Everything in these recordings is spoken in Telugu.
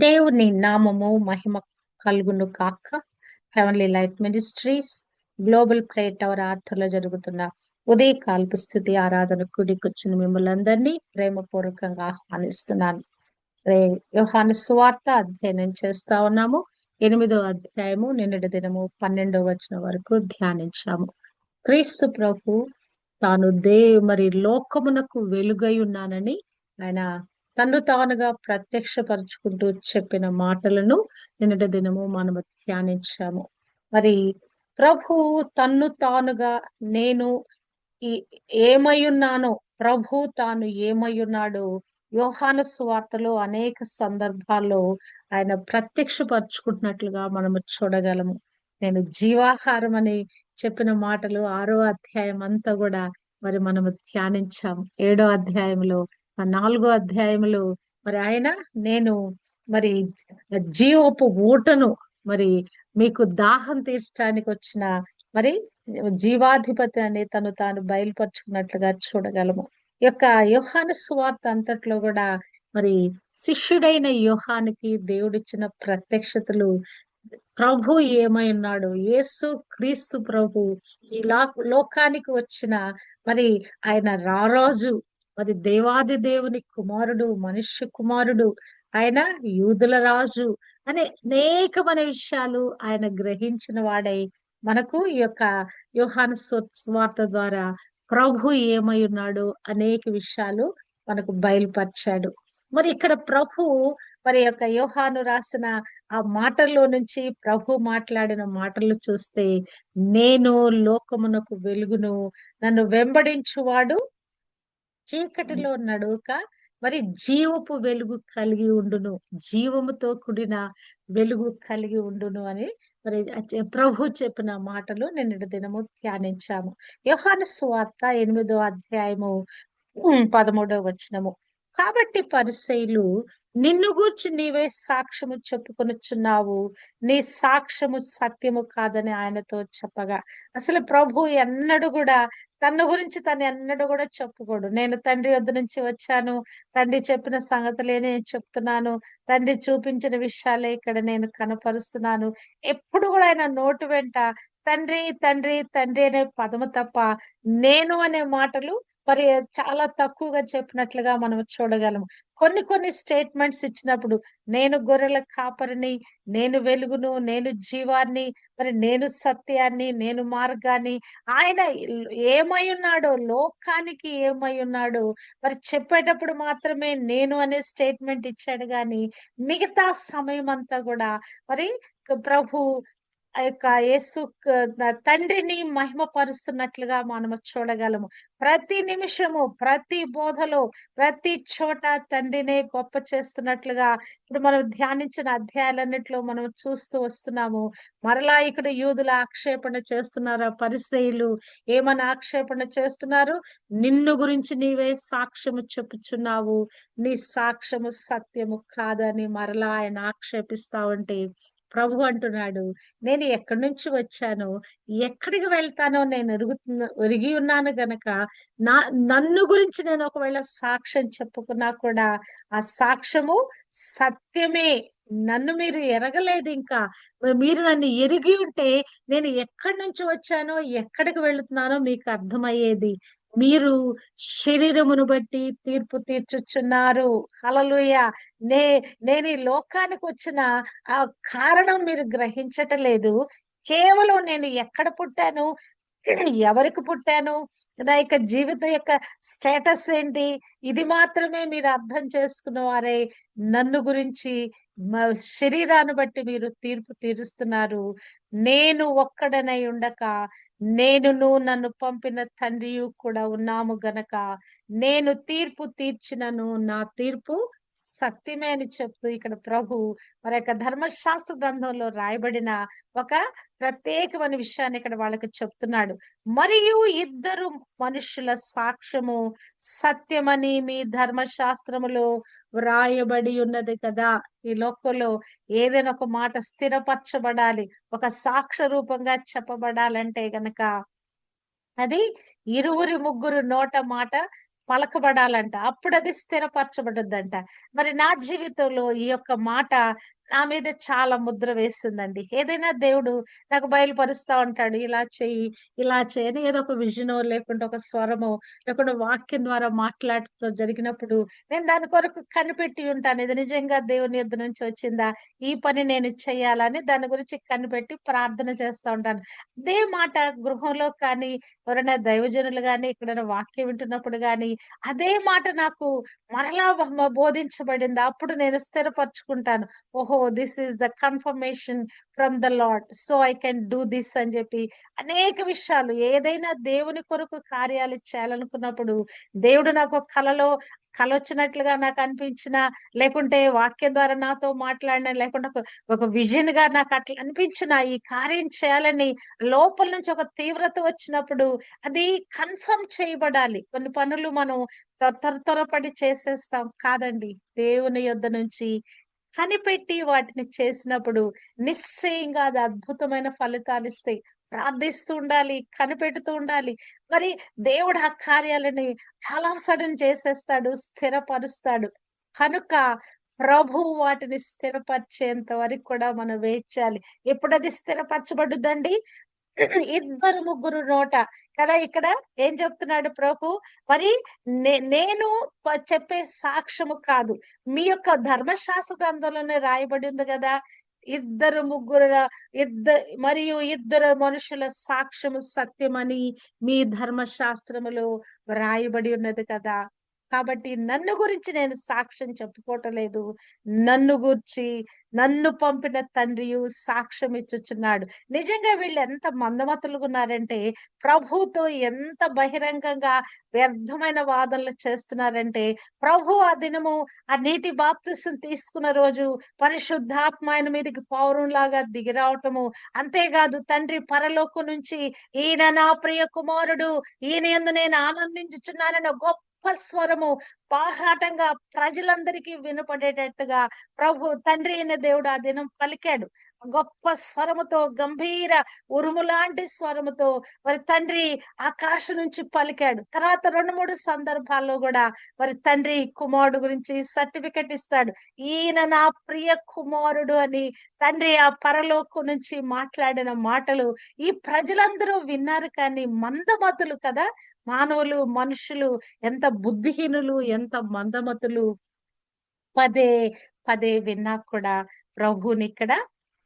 దేవుని నామము మహిమ కలుగును కాక. Heavenly light ministries global prayer tower ఆధ్వర్యంలో జరుగుతున్న ఉదయకాలపు స్తుతి ఆరాధన కూడికొచ్చిన మిమ్మల్ని అందరినీ ప్రేమపూర్వకంగా ఆహ్వానిస్తున్నాను. యోహాను సువార్త అధ్యయనం చేస్తా ఉన్నాము. 8వ అధ్యాయము నిన్నటి దినము 12వ వచనం వరకు ధ్యానించాము. క్రీస్తు ప్రభు తాను మరి లోకమునకు వెలుగై ఉన్నానని ఆయన తన్ను తానుగా ప్రత్యక్షపరుచుకుంటూ చెప్పిన మాటలను నిన్నటి దినము మనము ధ్యానించాము. మరి ప్రభు తన్ను తానుగా నేను ఈ ఏమై ఉన్నానో, ప్రభు తాను ఏమై ఉన్నాడో యోహాను సువార్తలో అనేక సందర్భాల్లో ఆయన ప్రత్యక్షపరుచుకుంటున్నట్లుగా మనము చూడగలము. నేను జీవాహారం అని చెప్పిన మాటలు 6వ అధ్యాయం అంతా కూడా మరి మనము ధ్యానించాం. 7వ అధ్యాయంలో 4వ అధ్యాయంలో మరి ఆయన నేను మరి జీవపు ఊటను మరి మీకు దాహం తీర్చడానికి వచ్చిన మరి జీవాధిపతి అని తను తాను బయలుపరుచుకున్నట్లుగా చూడగలము. ఈ యొక్క యోహాను సువార్త అంతట్లో కూడా మరి శిష్యుడైన యోహానికి దేవుడిచ్చిన ప్రత్యక్షతలు, ప్రభు ఏమై ఉన్నాడు, యేసు క్రీస్తు ప్రభు ఈ లోకానికి వచ్చిన మరి ఆయన రారాజు, మరి దేవాది దేవుని కుమారుడు, మనుష్య కుమారుడు, ఆయన యూదుల రాజు అనే అనేకమైన విషయాలు ఆయన గ్రహించిన వాడై మనకు ఈ యొక్క యోహాను సువార్త ద్వారా ప్రభు ఏమై ఉన్నాడు అనేక విషయాలు మనకు బయలుపరిచాడు. మరి ఇక్కడ ప్రభు మరి యొక్క యోహాను రాసిన ఆ మాటల్లో నుంచి ప్రభు మాట్లాడిన మాటలు చూస్తే, నేను లోకమునకు వెలుగును, నన్ను వెంబడించువాడు చీకటిలో నడువక మరి జీవపు వెలుగు కలిగి ఉండును, జీవముతో కూడిన వెలుగు కలిగి ఉండును అని మరి ప్రభు చెప్పిన మాటలు నిన్నటి దినము ధ్యానించాము. యోహాను సువార్త 8వ అధ్యాయము 13వ వచనము. కాబట్టి పరిసయ్యులు, నిన్ను గూర్చి నీవే సాక్ష్యము చెప్పుకొనుచున్నావు, నీ సాక్ష్యము సత్యము కాదని ఆయనతో చెప్పగా, అసలు ప్రభు ఎన్నడూ కూడా తన గురించి తను ఎన్నడూ కూడా చెప్పుకోడు. నేను తండ్రి వద్ద నుంచి వచ్చాను, తండ్రి చెప్పిన సంగతులే నేను చెప్తున్నాను, తండ్రి చూపించిన విషయాలే ఇక్కడ నేను కనపరుస్తున్నాను. ఎప్పుడు కూడా ఆయన నోటి వెంట తండ్రి తండ్రి తండ్రి అనే పదము తప్ప నేను అనే మాటలు మరి చాలా తక్కువగా చెప్పినట్లుగా మనం చూడగలము. కొన్ని కొన్ని స్టేట్మెంట్స్ ఇచ్చినప్పుడు, నేను గొర్రెల కాపరిని, నేను వెలుగును, నేను జీవాన్ని, మరి నేను సత్యాన్ని, నేను మార్గాన్ని, ఆయన ఏమై ఉన్నాడో, లోకానికి ఏమై ఉన్నాడో మరి చెప్పేటప్పుడు మాత్రమే నేను అనే స్టేట్మెంట్ ఇచ్చాడు గాని మిగతా సమయం అంతా కూడా మరి ప్రభు ఆ యొక్క యేసు తండ్రిని మహిమపరుస్తున్నట్లుగా మనము చూడగలము. ప్రతి నిమిషము, ప్రతి బోధలో, ప్రతి చోట తండ్రినే గొప్ప చేస్తున్నట్లుగా ఇప్పుడు మనం ధ్యానించిన అధ్యాయాలన్నిట్లో మనం చూస్తూ వస్తున్నాము. మరలా ఇక్కడ యూదుల ఆక్షేపణ చేస్తున్నారు. ఆ పరిసయ్యులు ఏమని ఆక్షేపణ చేస్తున్నారు? నిన్ను గురించి నీవే సాక్ష్యము చెప్పుచున్నావు, నీ సాక్ష్యము సత్యము కాదని మరలా ఆయన ఆక్షేపిస్తా ఉంటే ప్రభు అంటున్నాడు, నేను ఎక్కడి నుంచి వచ్చానో, ఎక్కడికి వెళ్తానో నేను ఎరిగి ఉన్నాను గనక నన్ను గురించి నేను ఒకవేళ సాక్ష్యం చెప్పుకున్నా కూడా ఆ సాక్ష్యము సత్యమే. నన్ను మీరు ఎరగలేదు ఇంకా. మీరు నన్ను ఎరిగి ఉంటే నేను ఎక్కడి నుంచి వచ్చానో, ఎక్కడికి వెళుతున్నానో మీకు అర్థమయ్యేది. మీరు శరీరమును బట్టి తీర్పు తీర్చుచున్నారు. హల్లెలూయా. నే నేను ఈ లోకానికి వచ్చిన ఆ కారణం మీరు గ్రహించటం లేదు. కేవలం నేను ఎక్కడ పుట్టాను, ఎవరికి పుట్టాను, నా యొక్క జీవితం యొక్క స్టేటస్ ఏంటి, ఇది మాత్రమే మీరు అర్థం చేసుకున్న వారే నన్ను గురించి శరీరాన్ని బట్టి మీరు తీర్పు తీరుస్తున్నారు. నేను ఒక్కడనై ఉండక నేనును నన్ను పంపిన తండ్రియు కూడా ఉన్నాము గనక నేను తీర్పు తీర్చినను నా తీర్పు సత్యమే అని చెప్తూ ఇక్కడ ప్రభు మరి యొక్క ధర్మశాస్త్ర గ్రంథంలో రాయబడిన ఒక ప్రత్యేకమైన విషయాన్ని ఇక్కడ వాళ్ళకి చెప్తున్నాడు. మరియు ఇద్దరు మనుషుల సాక్ష్యము సత్యమని మీ ధర్మశాస్త్రములో వ్రాయబడి ఉన్నది కదా. ఈ లోకంలో ఏదైనా ఒక మాట స్థిరపరచబడాలి, ఒక సాక్ష్య రూపంగా చెప్పబడాలంటే గనక అది ఇరువురి ముగ్గురు నోట మాట పలకబడాలంట. అప్పుడది స్థిరపరచబడుద్దంట. మరి నా జీవితంలో ఈ యొక్క మాట నా మీద చాలా ముద్ర వేసిందండి. ఏదైనా దేవుడు నాకు బయలుపరుస్తా ఉంటాడు. ఇలా చెయ్యి, ఇలా చెయ్యి అని ఏదో ఒక విజనో, లేకుంటే ఒక స్వరమో, లేకుంటే వాక్యం ద్వారా మాట్లాడటం జరిగినప్పుడు నేను దాని కొరకు కనిపెట్టి ఉంటాను. ఇది నిజంగా దేవుని యొద్ద నుంచి వచ్చిందా? ఈ పని నేను చెయ్యాలని దాని గురించి కనిపెట్టి ప్రార్థన చేస్తా ఉంటాను. అదే మాట గృహంలో కానీ, ఎవరైనా దైవజనులు గాని, ఎక్కడైనా వాక్యం వింటున్నప్పుడు గాని, అదే మాట నాకు మరలా బోధించబడింది. అప్పుడు నేను స్థిరపరుచుకుంటాను. ఓహో! This is the confirmation from the lord. So, I can do this అని చెప్పి అనేక విషయాలు ఏదైనా దేవుని కొరకు కార్యాలు చేయాలనుకున్నప్పుడు, దేవుడు నాకు ఒక కలొచ్చినట్లుగా నాకు అనిపించినా, లేకుంటే వాక్యం ద్వారా నాతో మాట్లాడినా, లేకుంటే ఒక విజన్‌గా నాకు అట్లా అనిపించిన ఈ కార్యం చేయాలని లోపల నుంచి ఒక తీవ్రత వచ్చినప్పుడు అది కన్ఫర్మ్ చేయబడాలి. కొన్ని పనులు మనం త్వరపడి చేసేస్తాం. కాదండి. దేవుని యొద్ద నుంచి కనిపెట్టి వాటిని చేసినప్పుడు నిశ్చయంగా అది అద్భుతమైన ఫలితాలిస్తాయి. ప్రార్థిస్తూ ఉండాలి, కనిపెడుతూ ఉండాలి. మరి దేవుడు ఆ కార్యాలని చాలా సడన్ చేసేస్తాడు, స్థిరపరుస్తాడు. కనుక ప్రభువు వాటిని స్థిరపరిచేంత వరకు కూడా మనం వెయిట్ చేయాలి. ఎప్పుడది స్థిరపరచబడుద్దండి? ఇద్దరు ముగ్గురు నోట కదా! ఇక్కడ ఏం చెప్తున్నాడు ప్రభు? మరి నేను చెప్పే సాక్ష్యము కాదు. మీ యొక్క ధర్మశాస్త్ర గ్రంథంలోనే రాయబడి ఉంది గదా! ఇద్దరు ముగ్గురుల ఇద్ద మరియు ఇద్దరు మనుషుల సాక్ష్యము సత్యమని మీ ధర్మశాస్త్రములో వ్రాయబడి ఉన్నది కదా! కాబట్టి నన్ను గురించి నేను సాక్ష్యం చెప్పుకోవటం లేదు. నన్ను గూర్చి నన్ను పంపిన తండ్రియు సాక్ష్యం ఇచ్చుచున్నాడు. నిజంగా వీళ్ళు ఎంత మందమతులుగున్నారంటే, ప్రభువుతో ఎంత బహిరంగంగా వ్యర్థమైన వాదనలు చేస్తున్నారంటే, ప్రభు ఆ దినము ఆ నీటి బాప్తిసం తీసుకున్న రోజు పరిశుద్ధాత్మ ఆయన మీదకి పౌరంలాగా దిగి రావటము. అంతేకాదు తండ్రి పరలోకం నుంచి ఈయన నా ప్రియ కుమారుడు, ఈయన యందు నేను ఆనందించుచున్నానని గొప్ప స్వరము బాహాటంగా ప్రజలందరికీ వినపడేటట్టుగా తండ్రి అయిన దేవుడు ఆ దినం పలికాడు. గొప్ప స్వరముతో, గంభీర ఉరుములాంటి స్వరముతో మరి తండ్రి ఆకాశం నుంచి పలికాడు. తర్వాత 2, 3 సందర్భాల్లో గూడా మరి తండ్రి కుమారుడు గురించి సర్టిఫికెట్ ఇస్తాడు. ఈయన నా ప్రియ కుమారుడు అని తండ్రి ఆ పరలోకం నుంచి మాట్లాడిన మాటలు ఈ ప్రజలందరూ విన్నారు కానీ మందమతులు కదా! మనుషులు ఎంత బుద్ధిహీనులు, ఎంత మందమతులు. పదే పదే విన్నా కూడా ప్రభువునిక్కడ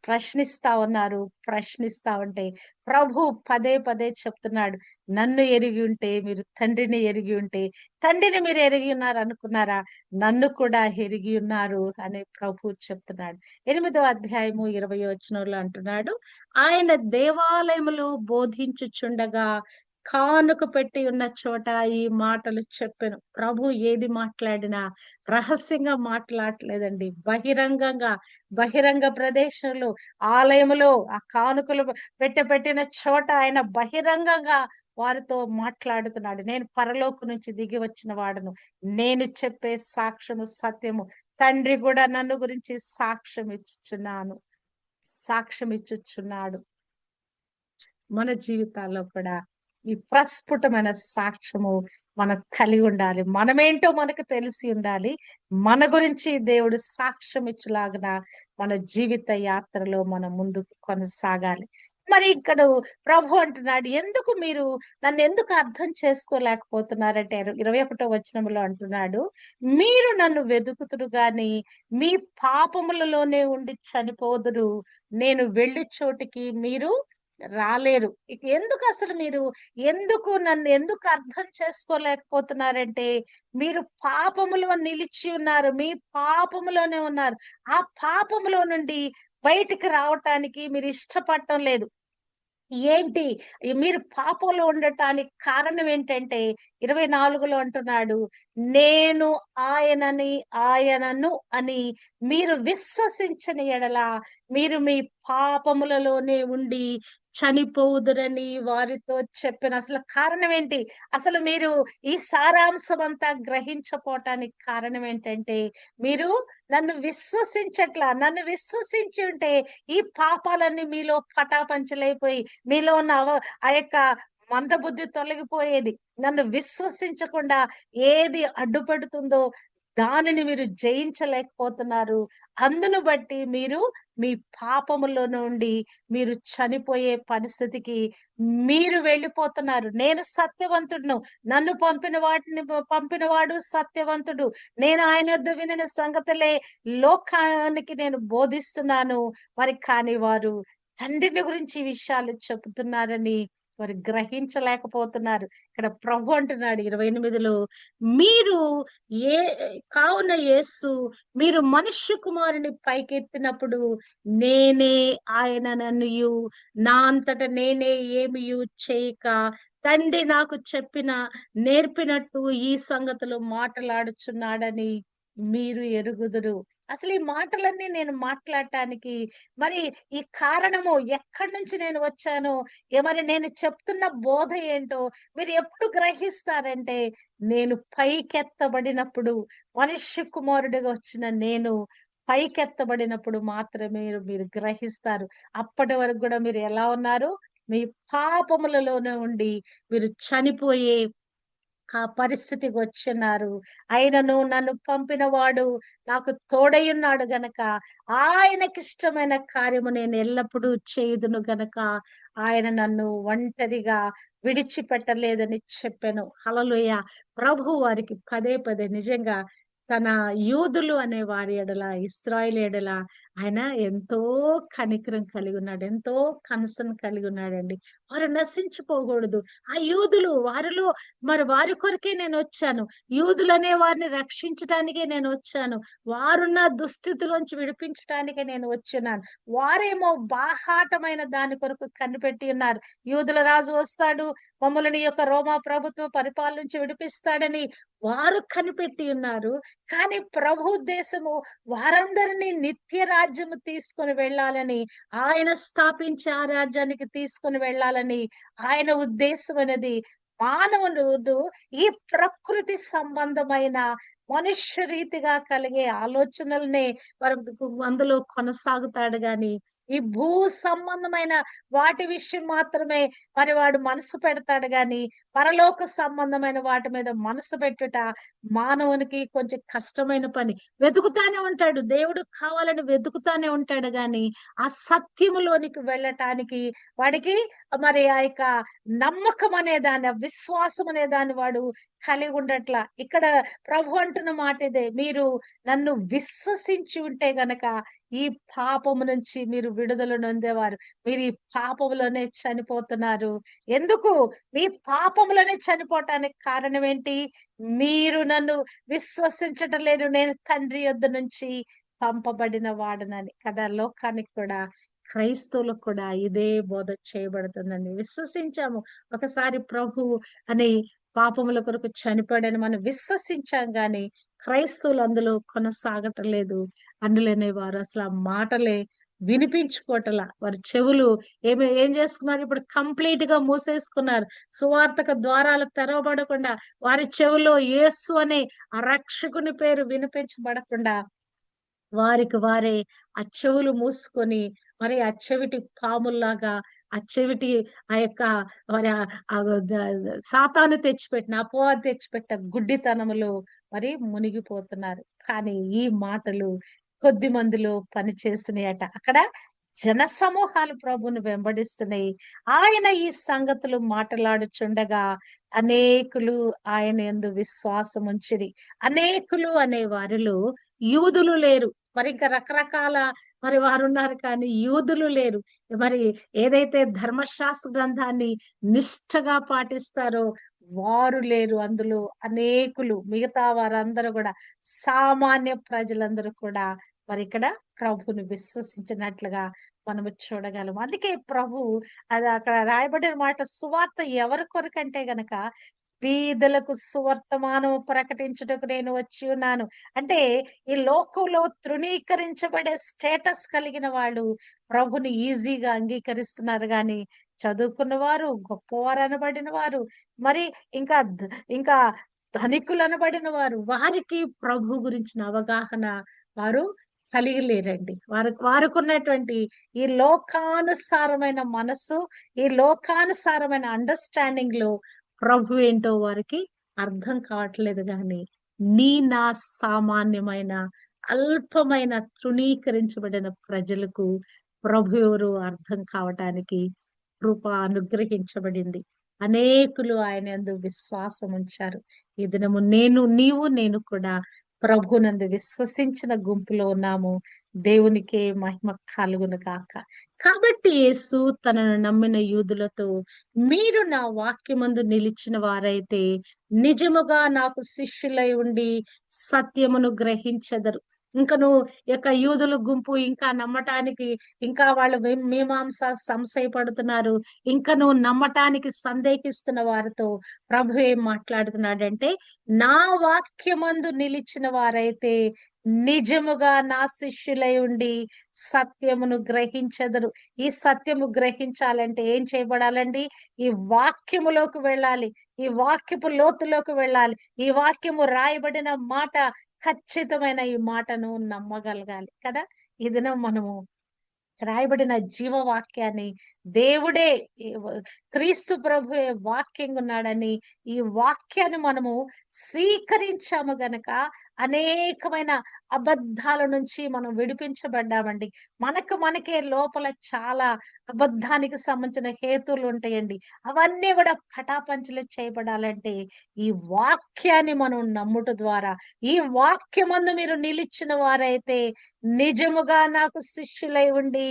ప్రశ్నిస్తా ఉన్నారు. ప్రశ్నిస్తా ఉంటే ప్రభు పదే పదే చెప్తున్నాడు. నన్ను ఎరిగి ఉంటే మీరు తండ్రిని ఎరిగి ఉంటే, తండ్రిని మీరు ఎరిగి ఉన్నారు అనుకున్నారా? నన్ను కూడా ఎరిగి ఉన్నారు అని ప్రభు చెప్తున్నాడు. 8వ అధ్యాయము 20వ వచనంలో అంటున్నాడు. ఆయన దేవాలయములో బోధించుచుండగా కానుక పెట్టి ఉన్న చోట ఈ మాటలు చెప్పెను. ప్రభు ఏది మాట్లాడినా రహస్యంగా మాట్లాడట్లేదండి. బహిరంగ ప్రదేశంలో, ఆలయములో ఆ కానుకలు పెట్టిన చోట ఆయన బహిరంగంగా వారితో మాట్లాడుతున్నాడు. నేను పరలోకం నుంచి దిగి వచ్చిన వాడను. నేను చెప్పే సాక్ష్యము సత్యము. తండ్రి కూడా నన్ను గురించి సాక్ష్యం ఇచ్చుచున్నాడు. మన జీవితాల్లో కూడా ఈ ప్రస్ఫుటమైన సాక్ష్యము మనం కలిగి ఉండాలి. మనమేంటో మనకు తెలిసి ఉండాలి. మన గురించి దేవుడు సాక్ష్యం ఇచ్చులాగున మన జీవిత యాత్రలో మనం ముందుకు కొనసాగాలి. మరి ఇక్కడ ప్రభు అంటున్నాడు, ఎందుకు మీరు నన్నెందుకు అర్థం చేసుకోలేకపోతున్నారంటే 21వ వచనంలో అంటున్నాడు, మీరు నన్ను వెదుకుతురు గాని మీ పాపములలోనే ఉండి చనిపోదురు. నేను వెళ్ళే చోటికి మీరు రాలేరు. ఇక ఎందుకు నన్ను అర్థం చేసుకోలేకపోతున్నారంటే, మీరు పాపములో నిలిచి ఉన్నారు. మీ పాపములోనే ఉన్నారు. ఆ పాపములో నుండి బయటికి రావటానికి మీరు ఇష్టపడటం లేదు. ఏంటి? మీరు పాపంలో ఉండటానికి కారణం ఏంటంటే 24లో అంటున్నాడు. నేను ఆయనను అని మీరు విశ్వసించని యెడల మీరు మీ పాపములలోనే ఉండి చనిపోవుదురని వారితో చెప్పాను. అసలు కారణం ఏంటి? అసలు మీరు ఈ సారాంశం అంతా గ్రహించపోవటానికి కారణం ఏంటంటే మీరు నన్ను విశ్వసించట్లా. నన్ను విశ్వసించి ఉంటే ఈ పాపాలన్నీ మీలో పటాపంచలైపోయి మీలో ఉన్న ఆ యొక్క మందబుద్ధి తొలగిపోయేది. నన్ను విశ్వసించకుండా ఏది అడ్డుపడుతుందో దానిని మీరు జయించలేకపోతున్నారు. అందును బట్టి మీరు మీ పాపములో నుండి మీరు చనిపోయే పరిస్థితికి మీరు వెళ్ళిపోతున్నారు. నేను సత్యవంతుడును. నన్ను పంపినవాడు సత్యవంతుడు. నేను ఆయన యొద్ద వినిన సంగతులే లోకానికి నేను బోధిస్తున్నాను. మరి కానీ వారు తండ్రిని గురించి ఈ విషయాలు చెబుతున్నారని వారు గ్రహించలేకపోతున్నారు. ఇక్కడ ప్రభు అంటున్నాడు 28లో, మీరు ఏ కావున యేసు మీరు మనుష్య కుమారుని పైకెత్తినప్పుడు నేనే ఆయనననియు నా అంతట నేనే ఏమియు చేయక తండ్రి నాకు నేర్పినట్టు ఈ సంగతులు మాటలాడుచున్నాడని మీరు ఎరుగుదురు. అసలు ఈ మాటలన్నీ నేను మాట్లాడటానికి మరి ఈ కారణము ఎక్కడి నుంచి నేను వచ్చానో, మరి నేను చెప్తున్న బోధ ఏంటో మీరు ఎప్పుడు గ్రహిస్తారంటే, నేను పైకెత్తబడినప్పుడు, మనుష్య కుమారుడిగా వచ్చిన నేను పైకెత్తబడినప్పుడు మాత్రమే మీరు గ్రహిస్తారు. అప్పటి వరకు గూడా మీరు ఎలా ఉన్నారు? మీ పాపములలోనే ఉండి మీరు చనిపోయే ఆ పరిస్థితికొచ్చున్నారు. ఆయనను నన్ను పంపినవాడు నాకు తోడైయున్నాడు గనక, ఆయనకిష్టమైన కార్యము నేను ఎల్లప్పుడూ చేయుదును గనక, ఆయన నన్ను ఒంటరిగా విడిచిపెట్టలేదని చెప్పెను. హల్లెలూయా! ప్రభువు వారికి పదే పదే నిజంగా తన యూదులు అనే వారి ఎడల, ఇశ్రాయేలు ఎడల ఆయన ఎంతో కనికరం కలిగున్నాడు. ఎంతో కన్సర్న్ కలిగున్నాడండి. వారు నశించిపోకూడదు. ఆ యూదులు వారిలో మరి వారి కొరకే నేనొచ్చాను. యూదులనే వారిని రక్షించటానికే నేనొచ్చాను. వారున్న దుస్థితిలోంచి విడిపించటానికే నేను వచ్చున్నాను. వారేమో బాహాటమైన దాని కొరకు కనిపెట్టి ఉన్నారు. యూదుల రాజు వస్తాడు, మమ్మల్ని ఈ యొక్క రోమా ప్రభుత్వ పరిపాలన నుంచి విడిపిస్తాడని వారు కనిపెట్టి ఉన్నారు. కానీ ప్రభు ఉద్దేశము వారందరినీ నిత్య రాజ్యము తీసుకొని వెళ్ళాలని, ఆయన స్థాపించే ఆ రాజ్యానికి తీసుకొని వెళ్ళాలని ఆయన ఉద్దేశం అనేది మానవుడు ఈ ప్రకృతి సంబంధమైన మనుష్య రీతిగా కలిగే ఆలోచనలనే అందులో కొనసాగుతాడు గాని, ఈ భూ సంబంధమైన వాటి విషయం మాత్రమే మరి వాడు మనసు పెడతాడు గాని, పరలోక సంబంధమైన వాటి మీద మనసు పెట్టుట మానవునికి కొంచెం కష్టమైన పని. వెతుకుతానే ఉంటాడు. దేవుడు కావాలని వెతుకుతానే ఉంటాడు గాని, ఆ సత్యములోనికి వెళ్ళటానికి వాడికి మరి ఆ యొక్క నమ్మకం అనే దాన్ని, ఆ విశ్వాసం అనే దాన్ని వాడు కలిగి ఉండట్లా. ఇక్కడ ప్రభు అంటున్న మాట ఇదే. మీరు నన్ను విశ్వసించి ఉంటే గనక ఈ పాపము నుంచి మీరు విడుదల నొందేవారు. మీరు ఈ పాపములోనే చనిపోతున్నారు. ఎందుకు? మీ పాపములోనే చనిపోవటానికి కారణం ఏంటి? మీరు నన్ను విశ్వసించటం లేదు. నేను తండ్రి యొద్ద నుంచి పంపబడిన వాడనని కదా! లోకానికి కూడా క్రైస్తవులకు కూడా ఇదే బోధ చేయబడుతుందండి. విశ్వసించాము. ఒకసారి ప్రభు అని పాపముల కొరకు చనిపోయాడని మనం విశ్వసించాం గాని, క్రైస్తవులు అందులో కొనసాగటం లేదు. అందులోనే వారు అసలు ఆ మాటలే వినిపించుకోవటంలా. వారి చెవులు ఏం చేసుకున్నారు ఇప్పుడు కంప్లీట్‌గా మూసేసుకున్నారు. సువార్తక ద్వారాలు తెరవబడకుండా, వారి చెవులో యేసు అనే ఆ రక్షకుని పేరు వినిపించబడకుండా వారికి వారే ఆ చెవులు మూసుకొని, మరి ఆ చెవిటి పాముల్లాగా, ఆ చెవిటి ఆ యొక్క మరి సాతాను తెచ్చిపెట్టిన, అపవాది తెచ్చిపెట్టిన గుడ్డితనములో మరి మునిగిపోతున్నారు. కానీ ఈ మాటలు కొద్ది మందిలో పనిచేసినాయట. అక్కడ జనసమూహాలు ప్రభువును వెంబడిస్తున్నాయి. ఆయన ఈ సంగతులు మాటలాడుచుండగా అనేకులు ఆయన యందు విశ్వాసముంచిరి. అనేకులు అనే వారిలో యూదులు లేరు. మరి ఇంకా రకరకాల మరి వారున్నారు కానీ యూదులు లేరు. మరి ఏదైతే ధర్మశాస్త్ర గ్రంథాన్ని నిష్ఠగా పాటిస్తారో వారు లేరు. అందులో అనేకులు మిగతా వారందరూ గూడా సామాన్య ప్రజలందరూ కూడా మరి ఇక్కడ ప్రభువుని విశ్వసించినట్లుగా మనము చూడగలం. అందుకే ప్రభు అది అక్కడ రాయబడిన మాట సువార్త ఎవరి కొరకంటే గనక బీదలకు సువర్తమానము ప్రకటించుటకు నేను వచ్చి ఉన్నాను. అంటే ఈ లోకంలో తృణీకరించబడే స్టేటస్ కలిగిన వాళ్ళు ప్రభుని ఈజీగా అంగీకరిస్తున్నారు గాని, చదువుకున్న వారు, గొప్పవారు అనబడిన వారు, మరి ఇంకా ఇంకా ధనికులు అనబడిన వారు, వారికి ప్రభు గురించిన అవగాహన వారు కలిగి లేరండి. వారికున్నటువంటి ఈ లోకానుసారమైన మనస్సు, ఈ లోకానుసారమైన అండర్‌స్టాండింగ్‌లో ప్రభు ఏంటో వారికి అర్థం కావట్లేదు గానీ, నా సామాన్యమైన, అల్పమైన, తృణీకరించబడిన ప్రజలకు ప్రభు ఎవరో అర్థం కావటానికి కృప అనుగ్రహించబడింది. అనేకులు ఆయనయందు విశ్వాసం ఉంచారు. ఈ దినము నేను కూడా ప్రభునందు విశ్వసించిన గుంపులో ఉన్నాము. దేవునికే మహిమ కలుగును గాక. కాబట్టి యేసు తనను నమ్మిన యూదులతో, మీరు నా వాక్యమందు నిలిచిన వారైతే నిజముగా నాకు శిష్యులై ఉండి సత్యమును గ్రహించెదరు. ఇంకను యొక్క యూదుల గుంపు ఇంకా నమ్మటానికి ఇంకా వాళ్ళు మీమాంస సంశయపడుతున్నారు. ఇంకను నమ్మటానికి సందేహిస్తున్న వారితో ప్రభు ఏం మాట్లాడుతున్నాడంటే, నా వాక్యమందు నిలిచిన వారైతే నిజముగా నా శిష్యులై ఉండి సత్యమును గ్రహించెదరు. ఈ సత్యము గ్రహించాలంటే ఏం చేయబడాలండి? ఈ వాక్యములోకి వెళ్ళాలి. ఈ వాక్యపు లోతులోకి వెళ్ళాలి. ఈ వాక్యము రాయబడిన మాట ఖచ్చితమైన ఈ మాటను నమ్మగలగాలి కదా! ఈ దినం మనము రాయబడిన జీవవాక్యాన్ని దేవుడే ఈ క్రీస్తు ప్రభువే వాక్యంగా ఉన్నాడని ఈ వాక్యాన్ని మనము స్వీకరించాము గనక అనేకమైన అబద్ధాల నుంచి మనం విడిపించబడ్డామండి. మనకే లోపల చాలా అబద్ధానికి సంబంధించిన హేతువులు ఉంటాయండి. అవన్నీ కూడా పటాపంచలు చేయబడాలంటే ఈ వాక్యాన్ని మనం నమ్ముట ద్వారా, ఈ వాక్యమందు మీరు నిలిచిన వారైతే నిజముగా నాకు శిష్యులై ఉండి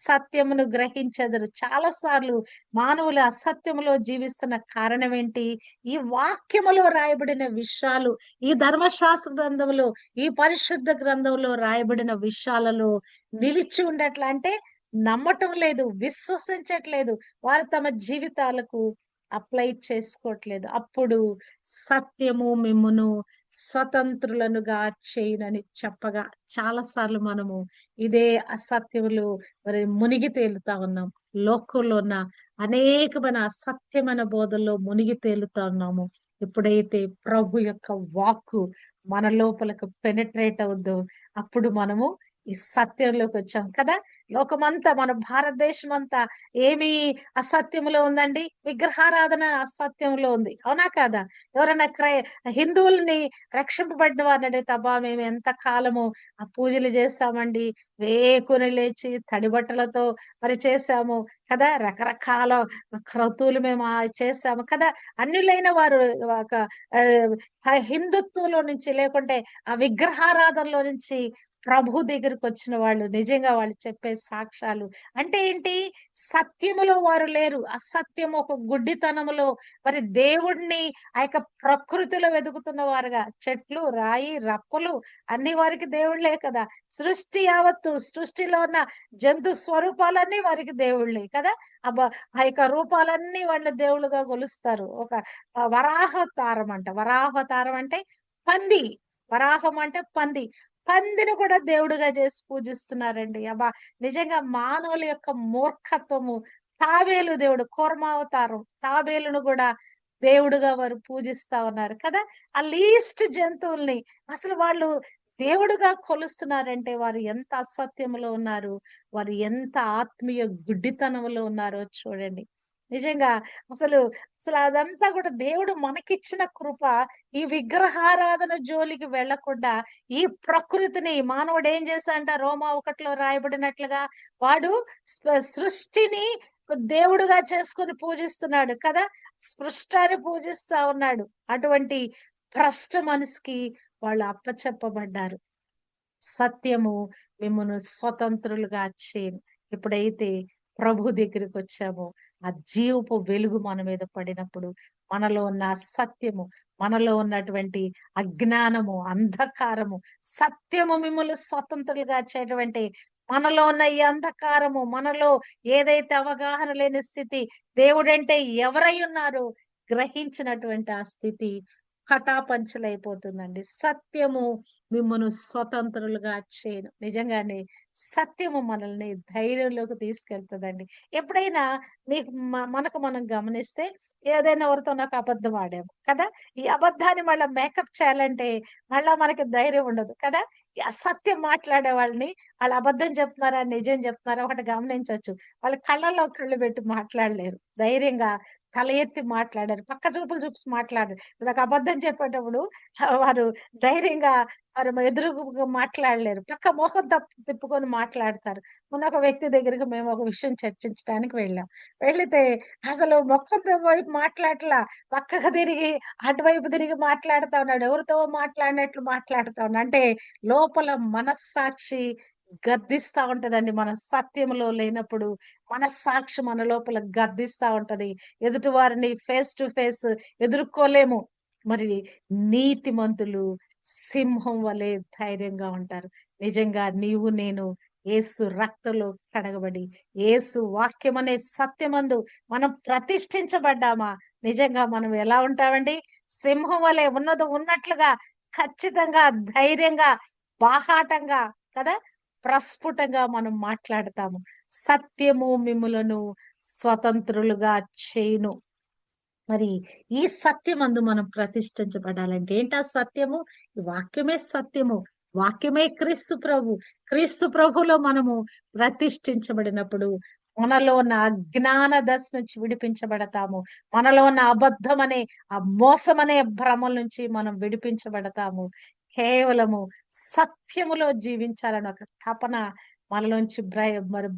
సత్యమును గ్రహించెదరు. చాలా సార్లు మానవులు అసత్యములో జీవిస్తున్న కారణం ఏంటి? ఈ వాక్యములో రాయబడిన విషయాలు, ఈ ధర్మశాస్త్ర గ్రంథంలో, ఈ పరిశుద్ధ గ్రంథంలో రాయబడిన విషయాలలో నిలిచి ఉండట్లా అంటే నమ్మటం లేదు, విశ్వసించట్లేదు. వారు తమ జీవితాలకు అప్లై చేసుకోవట్లేదు. అప్పుడు సత్యము మిమ్మును స్వతంత్రులనుగా చేయునని చెప్పగా చాలా సార్లు మనము ఇదే అసత్యములు మరి మునిగి తేలుతా ఉన్నాం. లోకంలో ఉన్న అనేకమైన అసత్యమైన బోధల్లో మునిగి తేలుతా ఉన్నాము. ఎప్పుడైతే ప్రభు యొక్క వాక్కు మన లోపలకు పెనిట్రేట్ అవుద్దో అప్పుడు మనము ఈ సత్యంలోకి వచ్చాం కదా! లోకమంతా మన భారతదేశం అంతా ఏమి అసత్యములో ఉందండి? విగ్రహారాధన అసత్యంలో ఉంది. అవునా కాదా? ఎవరైనా హిందువుల్ని రక్షింపబడిన వారిని అడిగితే, అబ్బా! మేము ఎంత కాలము ఆ పూజలు చేశామండి. వేకుని లేచి తడి బట్టలతో మరి చేశాము కదా! రకరకాల క్రతువులు మేము చేశాము కదా! అన్యులైన వారు ఒక హిందుత్వంలో నుంచి లేకుంటే ఆ విగ్రహారాధనలో నుంచి ప్రభు దగ్గరకొచ్చిన వాళ్ళు నిజంగా వాళ్ళు చెప్పే సాక్ష్యాలు అంటే ఏంటి? సత్యములో వారు లేరు. అసత్యము ఒక గుడ్డితనములో మరి దేవుడిని ఆ యొక్క ప్రకృతిలో వెతుకుతున్న వారుగా చెట్లు, రాయి, రప్పలు అన్ని వారికి దేవుళ్ళే కదా! సృష్టి యావత్తు సృష్టిలో ఉన్న జంతు స్వరూపాలన్నీ వారికి దేవుళ్ళే కదా! ఆ యొక్క రూపాలన్నీ వాళ్ళ దేవుళ్ళుగా కొలుస్తారు. ఒక వరాహవతారం అంట. వరాహవతారం అంటే పంది. వరాహం అంటే పంది. పందిని కూడా దేవుడుగా చేసి పూజిస్తున్నారండి. అబ్బా! నిజంగా మానవుల యొక్క మూర్ఖత్వము. తాబేలు దేవుడు కూర్మావతారం. తాబేలును కూడా దేవుడుగా వారు పూజిస్తా ఉన్నారు కదా! ఆ లీస్ట్ జంతువుల్ని అసలు వాళ్ళు దేవుడుగా కొలుస్తున్నారంటే వారు ఎంత అసత్యములో ఉన్నారు. వారు ఎంత ఆత్మీయ గుడ్డితనంలో ఉన్నారో చూడండి. నిజంగా అసలు, అసలు అదంతా కూడా దేవుడు మనకిచ్చిన కృప. ఈ విగ్రహారాధన జోలికి వెళ్ళకుండా ఈ ప్రకృతిని మానవుడు ఏం చేశాడంట రోమా 1లో రాయబడినట్లుగా వాడు సృష్టిని దేవుడుగా చేసుకొని పూజిస్తున్నాడు కదా! సృష్టాన్ని పూజిస్తా ఉన్నాడు. అటువంటి భ్రష్ట మనసుకి వాళ్ళు అప్పచెప్పబడ్డారు. సత్యము మిమ్మును స్వతంత్రులుగా చేయను. ఎప్పుడైతే ప్రభు దగ్గరికొచ్చామో, ఆ జీవపు వెలుగు మన మీద పడినప్పుడు, మనలో ఉన్న అసత్యము, మనలో ఉన్నటువంటి అజ్ఞానము, అంధకారము, సత్యము మిమ్మల్ని స్వతంత్రులుగా చేయటువంటి మనలో ఉన్న ఈ అంధకారము, మనలో ఏదైతే అవగాహన లేని స్థితి, దేవుడంటే ఎవరై ఉన్నారో గ్రహించినటువంటి ఆ స్థితి పటాపంచలైపోతుందండి. సత్యము మిమ్మును స్వతంత్రులుగా చేయను. నిజంగానే సత్యము మనల్ని ధైర్యంలోకి తీసుకెళ్తదండి. ఎప్పుడైనా మీకు మనకు మనం గమనిస్తే ఏదైనా ఎవరితో నాకు అబద్ధం ఆడాము కదా! ఈ అబద్ధాన్ని మళ్ళా మేకప్ చేయాలంటే మళ్ళా మనకి ధైర్యం ఉండదు కదా! ఈ అసత్యం మాట్లాడే వాళ్ళని ఆళ్ళు అబద్ధం చెప్తున్నారా? నిజం చెప్తున్నారా? ఒకటి గమనించొచ్చు. వాళ్ళ కళ్ళలో కళ్ళు పెట్టి మాట్లాడలేరు. ధైర్యంగా తల ఎత్తి మాట్లాడారు. పక్క చూపులు చూసి మాట్లాడరు. నాకు అబద్ధం చెప్పేటప్పుడు వారు ధైర్యంగా వారు ఎదురుగా మాట్లాడలేరు. పక్క మొహం తిప్పుకొని మాట్లాడతారు. మొన్న ఒక వ్యక్తి దగ్గరికి మేము ఒక విషయం చర్చించడానికి వెళ్ళాం. వెళితే అసలు మొఖంతో వైపు మాట్లాడట్లా. పక్కకు తిరిగి, అటువైపు తిరిగి మాట్లాడుతా ఉన్నాడు. ఎవరితో మాట్లాడినట్లు మాట్లాడుతా ఉన్నాడు. అంటే లోపల మనస్సాక్షి గద్దిస్తా ఉంటదండి. మనం సత్యంలో లేనప్పుడు మనస్సాక్షి మన లోపల గద్దిస్తా ఉంటది. ఎదుటి వారిని ఫేస్ టు ఫేస్ ఎదుర్కోలేము. మరి నీతిమంతులు సింహం వలె ధైర్యంగా ఉంటారు. నిజంగా నీవు నేను యేసు రక్తంలో కడగబడి, యేసు వాక్యమనే సత్యమందు మనం ప్రతిష్ఠించబడ్డామా? నిజంగా మనం ఎలా ఉంటామండి? సింహం వలె ఉన్నది ఉన్నట్లుగా ఖచ్చితంగా, ధైర్యంగా, బాహాటంగా కదా! ప్రస్ఫుటంగా మనం మాట్లాడతాము. సత్యము మిమ్ములను స్వతంత్రులుగా చేయును. మరి ఈ సత్యమందు మనం ప్రతిష్ఠించబడాలంటే ఏంటా సత్యము? ఈ వాక్యమే సత్యము. వాక్యమే క్రీస్తు ప్రభు. క్రీస్తు ప్రభులో మనము ప్రతిష్ఠించబడినప్పుడు మనలో ఉన్న అజ్ఞాన దశ నుంచి విడిపించబడతాము. మనలో ఉన్న అబద్ధమనే, ఆ మోసమనే భ్రమల నుంచి మనం విడిపించబడతాము. కేవలము సత్యములో జీవించాలని ఒక తపన మనలోంచి మరి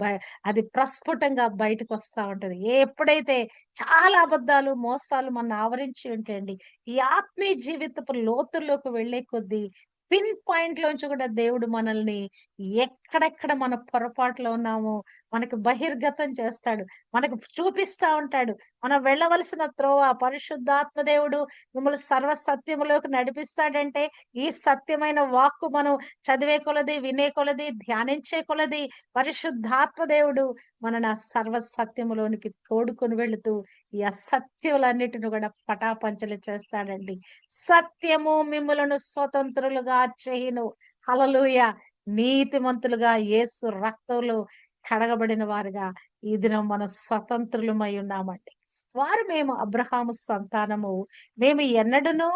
అది ప్రస్ఫుటంగా బయటకొస్తా ఉంటది. ఎప్పుడైతే చాలా అబద్ధాలు, మోసాలు మనల్ని ఆవరించి ఉంటాయండి. ఈ ఆత్మీయ జీవితపు లోతుల్లోకి వెళ్ళే కొద్దీ పిన్ పాయింట్‌లోంచి కూడా దేవుడు మనల్ని ఎక్కడెక్కడ మన పొరపాట్లో ఉన్నామో మనకు బహిర్గతం చేస్తాడు. మనకు చూపిస్తా ఉంటాడు. మనం వెళ్ళవలసిన త్రోవ పరిశుద్ధాత్మ దేవుడు మిమ్మల్ని సర్వ సత్యములోకి నడిపిస్తాడంటే, ఈ సత్యమైన వాక్కు మనం చదివే కొలది, వినే కొలది, ధ్యానించే కొలది పరిశుద్ధాత్మ దేవుడు మనని ఆ సర్వ సత్యములోనికి తోడుకొని వెళుతూ ఈ అసత్యములన్నిటిని కూడా పటాపంచలు చేస్తాడండి. సత్యము మిమ్ములను స్వతంత్రులుగా చేయును. హల్లెలూయా! నీతిమంతులుగా యేసు రక్తంలో కడగబడిన వారుగా ఈ దినం మనం స్వతంత్రులమై ఉన్నామండి. వారు మేము అబ్రహాము సంతానము. మేము ఎన్నడూను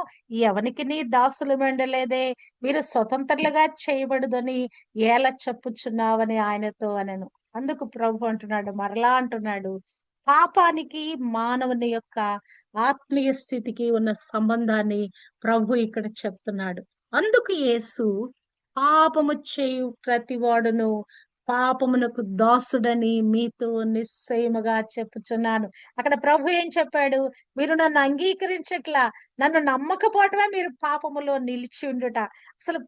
ఎవనికిని దాసులముండలేదే. మీరు స్వతంత్రులుగా చేయబడుదని ఏల చెప్పుచున్నావని ఆయనతో అనెను. అందుకు ప్రభు అంటున్నాడు, మరలా అంటున్నాడు, పాపానికి మానవుని యొక్క ఆత్మీయ స్థితికి ఉన్న సంబంధాన్ని ప్రభు ఇక్కడ చెప్తున్నాడు. అందుకు యేసు పాపము చేయు ప్రతివాడును పాపమునకు దాసుడని మీతో నిశ్చయముగా చెప్పుచున్నాను. అక్కడ ప్రభు ఏం చెప్పాడు? మీరు నన్ను అంగీకరించట్లా. నన్ను నమ్మకపోవటమే మీరు పాపములో నిలిచి ఉండుట. అసలు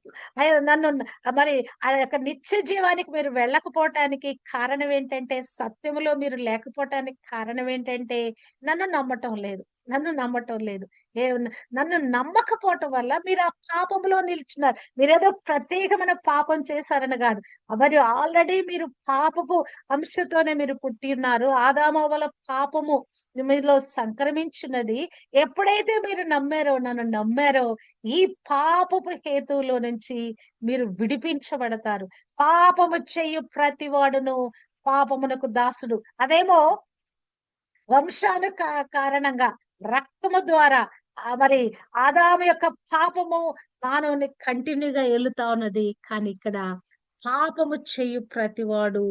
నన్ను మరి ఆ యొక్క నిత్య జీవానికి మీరు వెళ్ళకపోవటానికి కారణం ఏంటంటే, సత్యములో మీరు లేకపోవటానికి కారణం ఏంటంటే, నన్ను నమ్మటం లేదు. నన్ను నమ్మటం లేదు. ఏ నన్ను నమ్మకపోవటం వల్ల మీరు ఆ పాపములో నిలిచున్నారు. మీరేదో ప్రత్యేకమైన పాపం చేశారని గాదు. మరి ఆల్రెడీ మీరు పాపపు అంశతోనే మీరు పుట్టి ఉన్నారు. ఆదామవ్వల పాపము మీలో సంక్రమించినది. ఎప్పుడైతే మీరు నమ్మారో, నన్ను నమ్మారో, ఈ పాపపు హేతువులో నుంచి మీరు విడిపించబడతారు. పాపము చేయు ప్రతివాడును పాపమునకు దాసుడు. అదేమో కారణంగా రక్తము ద్వారా మరి ఆదాము యొక్క పాపము మానవుని కంటిన్యూగా ఎల్లుతా ఉన్నది. కానీ ఇక్కడ పాపము చేయు ప్రతివాడు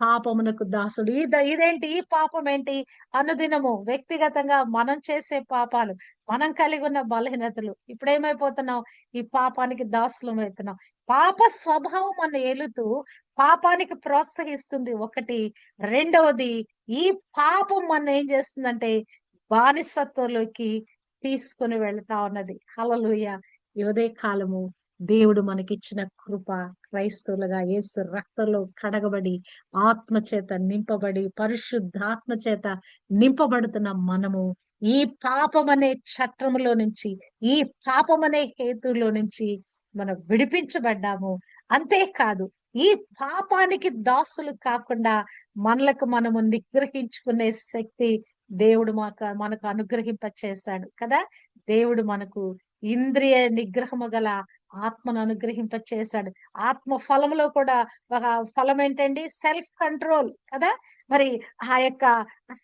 పాపమునకు దాసుడు. ఇదేంటి? ఈ పాపం ఏంటి? అనుదినము వ్యక్తిగతంగా మనం చేసే పాపాలు, మనం కలిగి ఉన్న బలహీనతలు. ఇప్పుడేమైపోతున్నాం? ఈ పాపానికి దాసులమవుతున్నాం. పాప స్వభావం మన ఏలుతూ పాపానికి ప్రోత్సహిస్తుంది ఒకటి. రెండవది ఈ పాపం మననేం చేస్తుందంటే బానిసత్వంలోకి తీసుకొని వెళ్తా ఉన్నది. హల్లెలూయా! ఈ ఉదయ కాలము దేవుడు మనకిచ్చిన కృప క్రైస్తవులుగా యేసు రక్తంలో కడగబడి, ఆత్మ చేత నింపబడి, పరిశుద్ధాత్మ చేత నింపబడుతున్న మనము ఈ పాపమనే చట్రములో నుంచి, ఈ పాపమనే హేతువులో నుంచి మనం విడిపించబడ్డాము. అంతేకాదు ఈ పాపానికి దాసులు కాకుండా మనలకు మనము నిగ్రహించుకునే శక్తి దేవుడు మనకు అనుగ్రహింప చేశాడు కదా! దేవుడు మనకు ఇంద్రియ నిగ్రహము గల ఆత్మను అనుగ్రహింపచేశాడు. ఆత్మ ఫలములో కూడా ఒక ఫలం ఏంటండి? సెల్ఫ్ కంట్రోల్ కదా! మరి ఆ యొక్క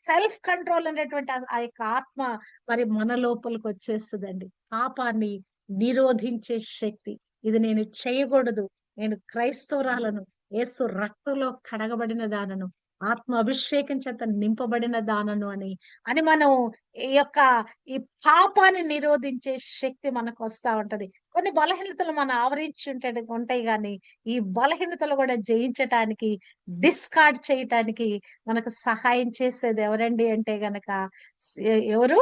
సెల్ఫ్ కంట్రోల్ అనేటువంటి ఆ యొక్క ఆత్మ మరి మన లోపలికి వచ్చేస్తదండి. పాపాన్ని నిరోధించే శక్తి. ఇది నేను చేయకూడదు. నేను క్రైస్తవురాలను. యేసు రక్తంలో కడగబడిన దానను. ఆత్మ అభిషేకం చేత నింపబడిన దానను అని మనం ఈ యొక్క ఈ పాపాన్ని నిరోధించే శక్తి మనకు వస్తా ఉంటది. కొన్ని బలహీనతలు మనం ఆవరించి ఉంటాయి గాని, ఈ బలహీనతలు కూడా జయించటానికి, డిస్కార్డ్ చేయటానికి మనకు సహాయం చేసేది ఎవరండి అంటే గనక ఎవరు?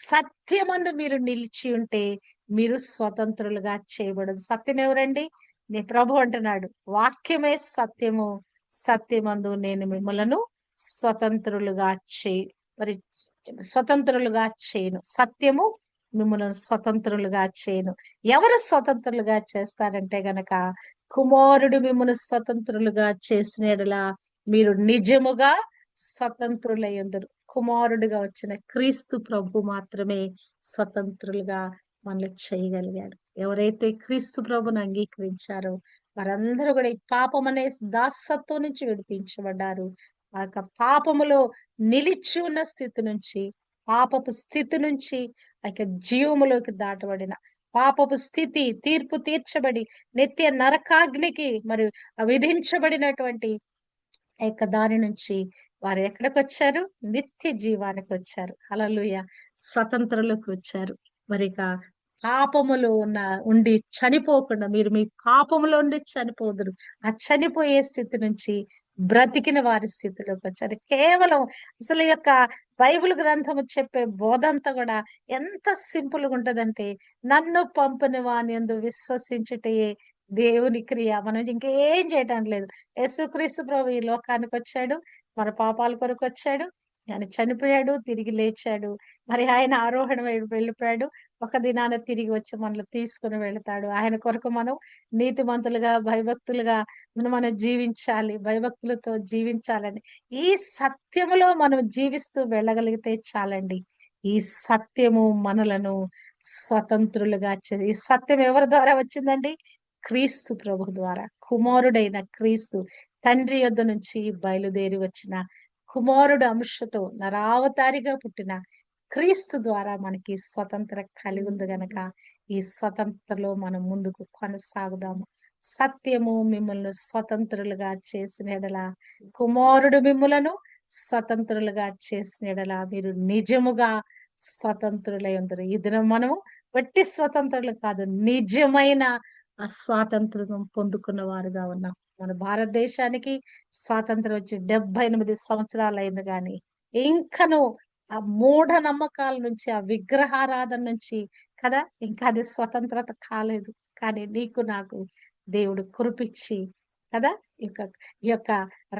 సత్యమందు మీరు నిలిచి ఉంటే మీరు స్వతంత్రులుగా చేయబడదు. సత్యం ఎవరండి? నీ ప్రభు అంటున్నాడు, వాక్యమే సత్యము, సత్యమందు నేను మిమ్మలను స్వతంత్రులుగా మరి స్వతంత్రులుగా చేయను. సత్యము మిమ్మల్ని స్వతంత్రులుగా చేయను. ఎవరు స్వతంత్రులుగా చేస్తారంటే గనక, కుమారుడు మిమ్మల్ని స్వతంత్రులుగా చేసిన యెడల మీరు నిజముగా స్వతంత్రులయ్యుందురు. కుమారుడిగా వచ్చిన క్రీస్తు ప్రభు మాత్రమే స్వతంత్రులుగా మనల్ని చేయగలిగాడు. ఎవరైతే క్రీస్తు ప్రభుని అంగీకరించారో వారందరూ కూడా ఈ పాపం అనే దాసత్వం నుంచి విడిపించబడ్డారు. ఆ యొక్క పాపములో నిలిచి ఉన్న స్థితి నుంచి, పాపపు స్థితి నుంచి ఆ యొక్క జీవములోకి దాటబడిన, పాపపు స్థితి తీర్పు తీర్చబడి నిత్య నరకాగ్నికి మరి విధించబడినటువంటి ఆ యొక్క దాని నుంచి వారు ఎక్కడికొచ్చారు? నిత్య జీవానికి వచ్చారు. హల్లెలూయా! స్వతంత్రులకు వచ్చారు. మరిక పాపములో ఉండి చనిపోకుండా, మీరు మీ పాపములో ఉండి చనిపోదురు. ఆ చనిపోయే స్థితి నుంచి బ్రతికిన వారి స్థితిలోకి వచ్చారు. కేవలం అసలు ఈ యొక్క బైబిల్ గ్రంథము చెప్పే బోధంతా కూడా ఎంత సింపుల్‌గా ఉంటదంటే, నన్ను పంపిన వాని యందు విశ్వసించుటయే దేవుని క్రియ. మనం ఇంకేం చేయటం లేదు. యేసుక్రీస్తు ప్రభు ఈ లోకానికొచ్చాడు. మన పాపాల కొరకొచ్చాడు. ఆయన చనిపోయాడు, తిరిగి లేచాడు. మరి ఆయన ఆరోహణ వెళ్ళిపోయాడు. ఒక దినాన తిరిగి వచ్చి మనల్ని తీసుకొని వెళ్తాడు. ఆయన కొరకు మనం నీతిమంతులుగా, భయభక్తులుగా మనం జీవించాలి. భయభక్తులతో జీవించాలని. ఈ సత్యములో మనం జీవిస్తూ వెళ్ళగలిగితే చాలండి. ఈ సత్యము మనలను స్వతంత్రులుగా ఈ సత్యం ఎవరి ద్వారా వచ్చిందండి? క్రీస్తు ప్రభు ద్వారా. కుమారుడైన క్రీస్తు తండ్రి యొద్ద నుంచి బయలుదేరి వచ్చిన కుమారుడు అంశతో నరావతారిగా పుట్టిన క్రీస్తు ద్వారా మనకి స్వతంత్ర కలిగి ఉంది గనక ఈ స్వతంత్రలో మనం ముందుకు కొనసాగుదాము. సత్యము మిమ్మల్ని స్వతంత్రులుగా చేసిన యెడల, కుమారుడు మిమ్ములను స్వతంత్రులుగా చేసిన యెడల మీరు నిజముగా స్వతంత్రులై ఉందరు. ఈ దినం మనము వట్టి స్వతంత్రులు కాదు, నిజమైన ఆ స్వాతంత్రం పొందుకున్న వారుగా ఉన్నాం. మన భారతదేశానికి స్వాతంత్రం వచ్చి 78 సంవత్సరాలు అయింది కానీ ఇంకను ఆ మూఢ నమ్మకాల నుంచి, ఆ విగ్రహారాధన నుంచి కదా, ఇంకా అది స్వతంత్రత కాలేదు. కానీ నీకు నాకు దేవుడు కురిపిచ్చి కదా, ఇక ఈ యొక్క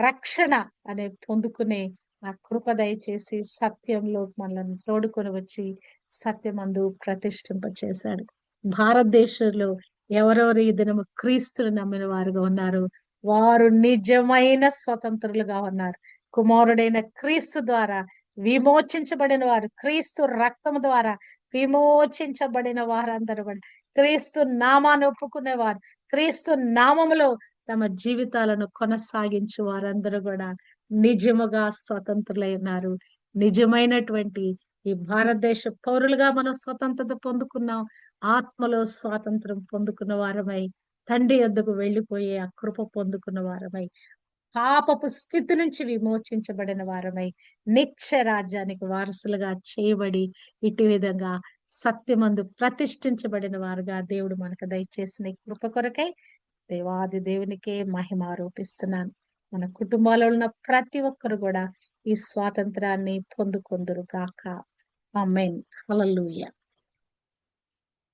రక్షణ అనే పొందుకునే ఆ కృప దయచేసి సత్యంలో మనల్ని తోడుకొని వచ్చి సత్యమందు ప్రతిష్ఠింప చేశాడు. భారతదేశంలో ఎవరెవరు ఈ దినము క్రీస్తుని నమ్మిన వారుగా ఉన్నారు, వారు నిజమైన స్వతంత్రులుగా ఉన్నారు. కుమారుడైన క్రీస్తు ద్వారా విమోచించబడిన వారు, క్రీస్తు రక్తము ద్వారా విమోచించబడిన వారందరూ కూడా, క్రీస్తు నామాన్ని ఒప్పుకునేవారు, క్రీస్తు నామములో తమ జీవితాలను కొనసాగించు వారందరూ కూడా నిజముగా స్వతంత్రులై ఉన్నారు. నిజమైనటువంటి ఈ భారతదేశ పౌరులుగా మనం స్వతంత్రత పొందుకున్నాం. ఆత్మలో స్వాతంత్రం పొందుకున్న వారమై, తండ్రి యొద్దకు వెళ్ళిపోయే ఆ కృప పొందుకున్న వారమై, పాపపు స్థితి నుంచి విమోచించబడిన వారమై, నిత్య రాజ్యానికి వారసులుగా చేయబడి, ఇటు విధంగా సత్యమందు ప్రతిష్ఠించబడిన వారుగా దేవుడు మనకు దయచేసిన ఈ కృప కొరకై దేవాది దేవునికే మహిమ ఆరోపిస్తున్నాను. మన కుటుంబాలలో ఉన్న ప్రతి ఒక్కరు కూడా ఈ స్వాతంత్రాన్ని పొందుకొందురు గాక. ఆమేన్. హల్లెలూయా.